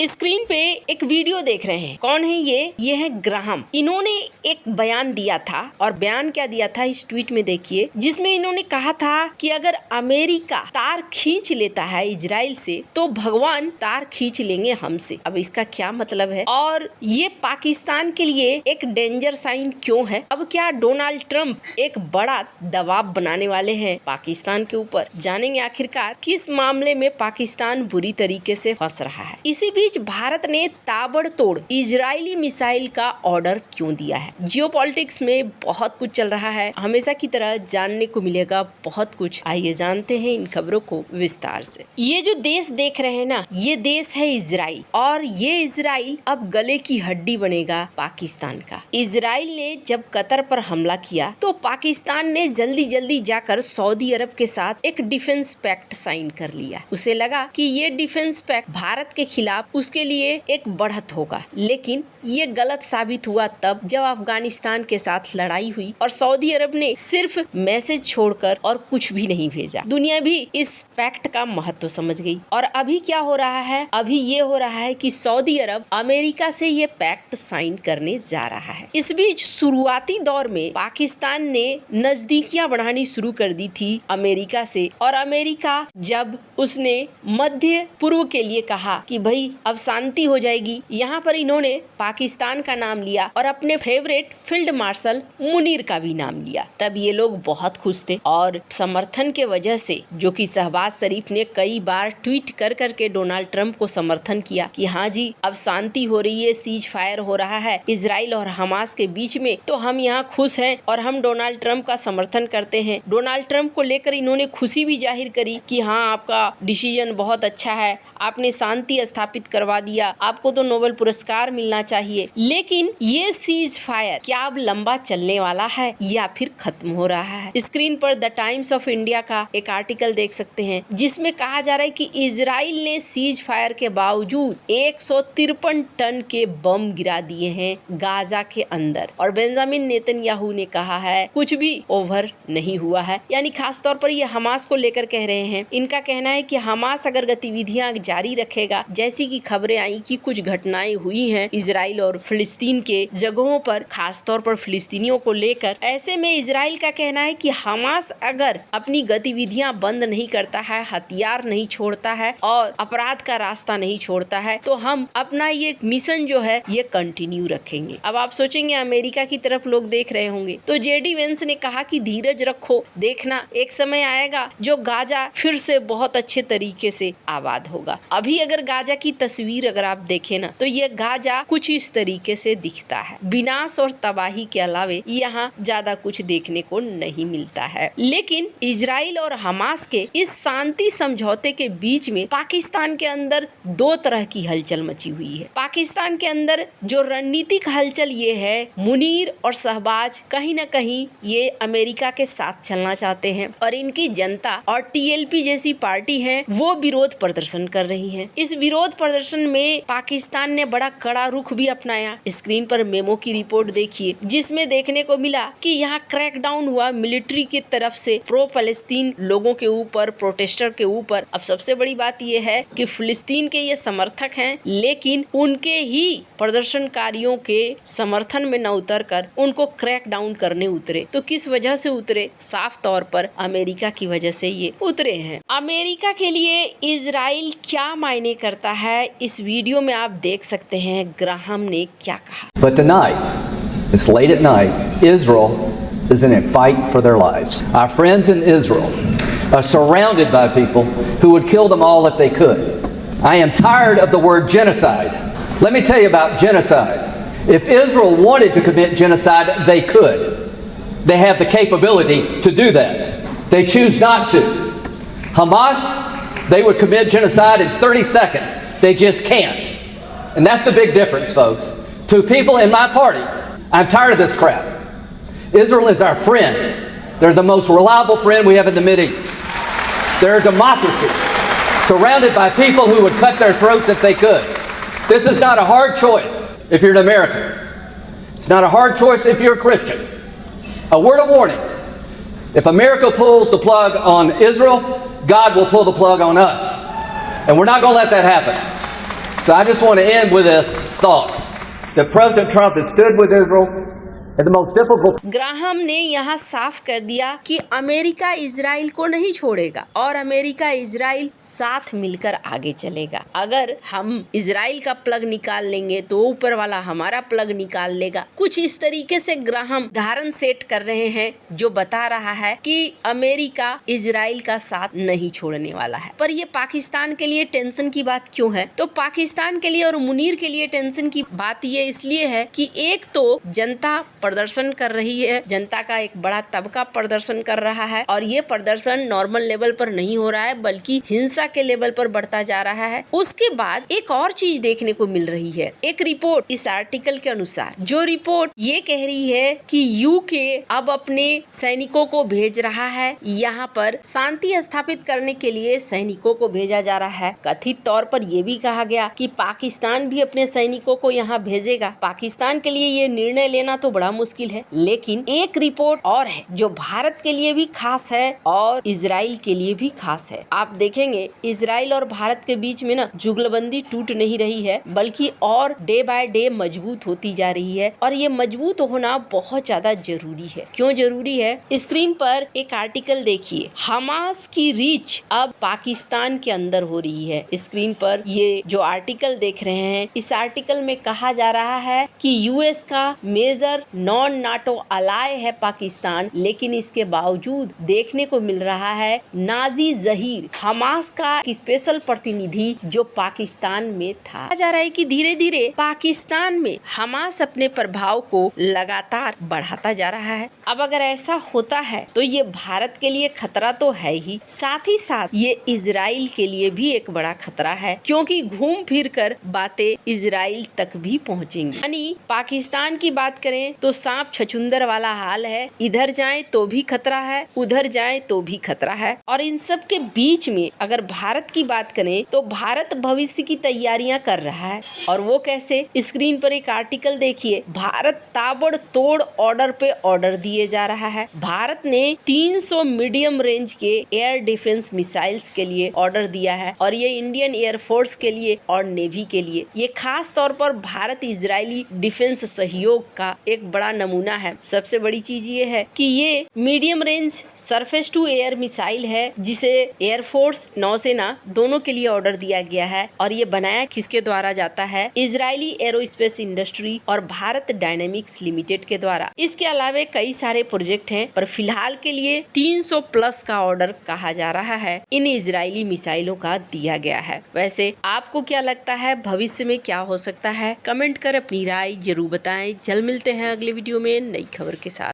Screen पे एक video देख रहे हैं। कौन है ये है ग्राहम। इन्होंने एक बयान दिया था और बयान क्या दिया था इस ट्वीट में देखिए, जिसमें इन्होंने कहा था कि अगर अमेरिका तार खींच लेता है इजराइल से तो भगवान तार खींच लेंगे हमसे। अब इसका क्या मतलब है और ये पाकिस्तान के लिए एक डेंजर साइन क्यों है? अब क्या डोनाल्ड ट्रंप एक बड़ा दबाव बनाने वाले हैं पाकिस्तान के ऊपर? जानेंगे आखिरकार किस मामले में पाकिस्तान बुरी तरीके से फंस रहा है। इसी बीच भारत ने ताबड़तोड़ इजरायली मिसाइल का ऑर्डर क्यों दिया है? जियोपॉलिटिक्स में बहुत कुछ चल रहा है, हमेशा की तरह जानने को मिलेगा बहुत कुछ। आइए जानते हैं इन खबरों को विस्तार से। ये जो देश देख रहे हैं ना, ये देश है इजराइल और ये इजराइल अब गले की हड्डी बनेगा पाकिस्तान का। इजराइल ने जब कतर पर हमला किया तो पाकिस्तान ने जल्दी जल्दी जाकर सऊदी अरब के साथ एक डिफेंस पैक्ट साइन कर लिया। उसे लगा कि ये डिफेंस पैक्ट भारत के खिलाफ उसके लिए एक बढ़त होगा, लेकिन ये गलत साबित हुआ तब जब अफगानिस्तान के साथ लड़ाई हुई और सऊदी अरब ने सिर्फ मैसेज छोड़कर और कुछ भी नहीं भेजा। दुनिया भी इस पैक्ट का महत्व समझ गई और अभी क्या हो रहा है? अभी ये हो रहा है कि सऊदी अरब अमेरिका से ये पैक्ट साइन करने जा रहा है। इस बीच शुरुआती दौर में पाकिस्तान ने नजदीकियां बढ़ानी शुरू कर दी थी अमेरिका से और अमेरिका जब उसने मध्य पूर्व के लिए कहा कि भाई अब शांति हो जाएगी, यहाँ पर इन्होंने पाकिस्तान का नाम लिया और अपने फेवरेट फील्ड मार्शल मुनीर का भी नाम लिया। तब ये लोग बहुत खुश थे और समर्थन के वजह से, जो कि शहबाज शरीफ ने कई बार ट्वीट कर करके डोनाल्ड ट्रंप को समर्थन किया कि हाँ जी अब शांति हो रही है, सीज फायर हो रहा है इजराइल और हमास के बीच में, तो हम यहाँ खुश हैं और हम डोनाल्ड ट्रंप का समर्थन करते हैं। डोनाल्ड ट्रंप को लेकर इन्होंने खुशी भी जाहिर करी कि हाँ आपका डिसीजन बहुत अच्छा है, आपने शांति स्थापित करवा दिया, आपको तो नोबेल पुरस्कार मिलना चाहिए। लेकिन ये सीज फायर क्या अब लंबा चलने वाला है या फिर खत्म हो रहा है? स्क्रीन पर द टाइम्स ऑफ इंडिया का एक आर्टिकल देख सकते हैं जिसमें कहा जा रहा है कि इजराइल ने सीज फायर के बावजूद 153 टन के बम गिरा दिए हैं गाजा के अंदर और बेंजामिन नेतन्याहू ने कहा है कुछ भी ओवर नहीं हुआ है। यानी खास तौर पर ये हमास को लेकर कह रहे हैं। इनका कहना है कि हमास अगर गतिविधियां जारी रखेगा, जैसी की खबरें आई कि कुछ घटनाएं हुई हैं इजराइल और फिलिस्तीन के जगहों पर, खास तौर पर फिलिस्तीनियों को लेकर, ऐसे में इजराइल का कहना है कि हमास अगर अपनी गतिविधियां बंद नहीं करता है, हथियार नहीं छोड़ता है और अपराध का रास्ता नहीं छोड़ता है, तो हम अपना ये मिशन जो है ये कंटिन्यू रखेंगे। अब आप सोचेंगे अमेरिका की तरफ लोग देख रहे होंगे, तो जेडी वेंस ने कहा कि धीरज रखो, देखना एक समय आएगा जो गाजा फिर से बहुत अच्छे तरीके से आबाद होगा। अभी अगर गाजा की तस्वीर अगर आप देखें ना, तो ये गाजा कुछ इस तरीके से दिखता है। विनाश और तबाही के अलावे यहाँ ज्यादा कुछ देखने को नहीं मिलता है। लेकिन इजराइल और हमास के इस शांति समझौते के बीच में पाकिस्तान के अंदर दो तरह की हलचल मची हुई है। पाकिस्तान के अंदर जो रणनीतिक हलचल ये है, मुनीर और शहबाज कहीं न कहीं ये अमेरिका के साथ चलना चाहते हैं और इनकी जनता और टीएलपी जैसी पार्टी है वो विरोध प्रदर्शन कर रही है। इस विरोध प्रदर्शन में पाकिस्तान ने बड़ा कड़ा रुख भी अपनाया। स्क्रीन पर मेमो की रिपोर्ट देखिए जिसमें देखने को मिला कि यहाँ क्रैकडाउन हुआ मिलिट्री की तरफ से प्रो फलस्तीन लोगों के ऊपर, प्रोटेस्टर के ऊपर। अब सबसे बड़ी बात यह है कि फिलिस्तीन के ये समर्थक हैं, लेकिन उनके ही प्रदर्शनकारियों के समर्थन में न उतर कर उनको क्रैकडाउन करने उतरे। तो किस वजह से उतरे? साफ तौर पर अमेरिका की वजह से ये उतरे हैं। अमेरिका के लिए इजराइल क्या मायने करता है, इस वीडियो में आप देख सकते हैं ग्राहम ने क्या कहा। But tonight, it's late at night, Israel is in a fight for their lives. Our friends in Israel are surrounded by people who would kill them all if they could. I am tired of the word genocide. Let me tell you about genocide. If Israel wanted to commit genocide, they could. They have the capability to do that. They choose not to. Hamas, they would commit genocide in 30 seconds. They just can't. And that's the big difference, folks. To people in my party, I'm tired of this crap. Israel is our friend. They're the most reliable friend we have in the Mideast. They're a democracy, surrounded by people who would cut their throats if they could. This is not a hard choice if you're an American. It's not a hard choice if you're a Christian. A word of warning. If America pulls the plug on Israel, God will pull the plug on us. And we're not going to let that happen. So I just want to end with this thought that President Trump has stood with Israel at the most difficult. Graham ने यहाँ साफ कर दिया कि America Israel को नहीं छोड़ेगा और अमेरिका इजराइल साथ मिलकर आगे चलेगा। अगर हम इजराइल का प्लग निकाल लेंगे तो ऊपर वाला हमारा प्लग निकाल लेगा। कुछ इस तरीके से ग्राहम धारण सेट कर रहे हैं जो बता रहा है कि अमेरिका इजराइल का साथ नहीं छोड़ने वाला है। पर ये पाकिस्तान के लिए टेंशन की बात क्यों है? तो पाकिस्तान के लिए और मुनीर के लिए टेंशन की बात ये इसलिए है कि एक तो जनता प्रदर्शन कर रही है, जनता का एक बड़ा तबका प्रदर्शन कर रहा है और ये प्रदर्शन नॉर्मल लेवल पर नहीं हो रहा है बल्कि हिंसा के लेवल पर बढ़ता जा रहा है। उसके बाद एक और चीज देखने को मिल रही है। एक रिपोर्ट इस आर्टिकल के अनुसार, जो रिपोर्ट ये कह रही है कि यूके अब अपने सैनिकों को भेज रहा है, यहाँ पर शांति स्थापित करने के लिए सैनिकों को भेजा जा रहा है। कथित तौर पर यह भी कहा गया कि पाकिस्तान भी अपने सैनिकों को यहाँ भेजेगा। पाकिस्तान के लिए ये निर्णय लेना तो बड़ा मुश्किल है, लेकिन एक रिपोर्ट और है जो भारत के लिए भी खास है और इजराइल के लिए भी खास है। आप देखेंगे इजराइल और भारत के बीच में ना जुगलबंदी टूट नहीं रही है बल्कि और डे बाय डे मजबूत होती जा रही है और ये मजबूत होना बहुत ज्यादा जरूरी है। क्यों जरूरी है? स्क्रीन पर एक आर्टिकल देखिए। हमास की रीच अब पाकिस्तान के अंदर हो रही है। स्क्रीन पर ये जो आर्टिकल देख रहे हैं, इस आर्टिकल में कहा जा रहा है कि यूएस का मेजर नॉन नाटो अलाय है पाकिस्तान, लेकिन इसके बावजूद देखने को मिल रहा है नाजी जहीर, हमास का स्पेशल प्रतिनिधि जो पाकिस्तान में था। कहा जा रहा है कि धीरे धीरे पाकिस्तान में हमास अपने प्रभाव को लगातार बढ़ाता जा रहा है। अब अगर ऐसा होता है तो ये भारत के लिए खतरा तो है ही, साथ ही साथ ये इजराइल के लिए भी एक बड़ा खतरा है, क्योंकि घूम फिर कर बातें इजराइल तक भी पहुँचेंगी। यानी पाकिस्तान की बात करें तो सांप छछुंदर वाला हाल है, इधर जाएं तो भी खतरा है, उधर जाएं तो भी खतरा है। और इन सब के बीच में अगर भारत की बात करें तो भारत भविष्य की तैयारियां कर रहा है। और वो कैसे? स्क्रीन पर एक आर्टिकल देखिए। भारत ताबड़तोड़ ऑर्डर पे ऑर्डर दिए जा रहा है। भारत ने 300 मीडियम रेंज के एयर डिफेंस मिसाइल्स के लिए ऑर्डर दिया है और ये इंडियन एयरफोर्स के लिए और नेवी के लिए। ये खास तौर पर भारत इजरायली डिफेंस सहयोग का एक बड़ा नमूना है। सबसे बड़ी चीज ये है कि ये medium range surface to air missile है जिसे एयरफोर्स, नौसेना दोनों के लिए ऑर्डर दिया गया है और ये बनाया किसके द्वारा जाता है? इजरायली एरोस्पेस इंडस्ट्री और भारत डायनेमिक्स लिमिटेड के द्वारा। इसके अलावा कई सारे प्रोजेक्ट हैं, पर फिलहाल के लिए 300 प्लस का ऑर्डर कहा जा रहा है इन इजरायली मिसाइलों का दिया गया है। वैसे आपको क्या लगता है भविष्य में क्या हो सकता है? कमेंट कर अपनी राय जरूर बताएं। जल्द मिलते हैं अगले वीडियो में नई खबर के साथ।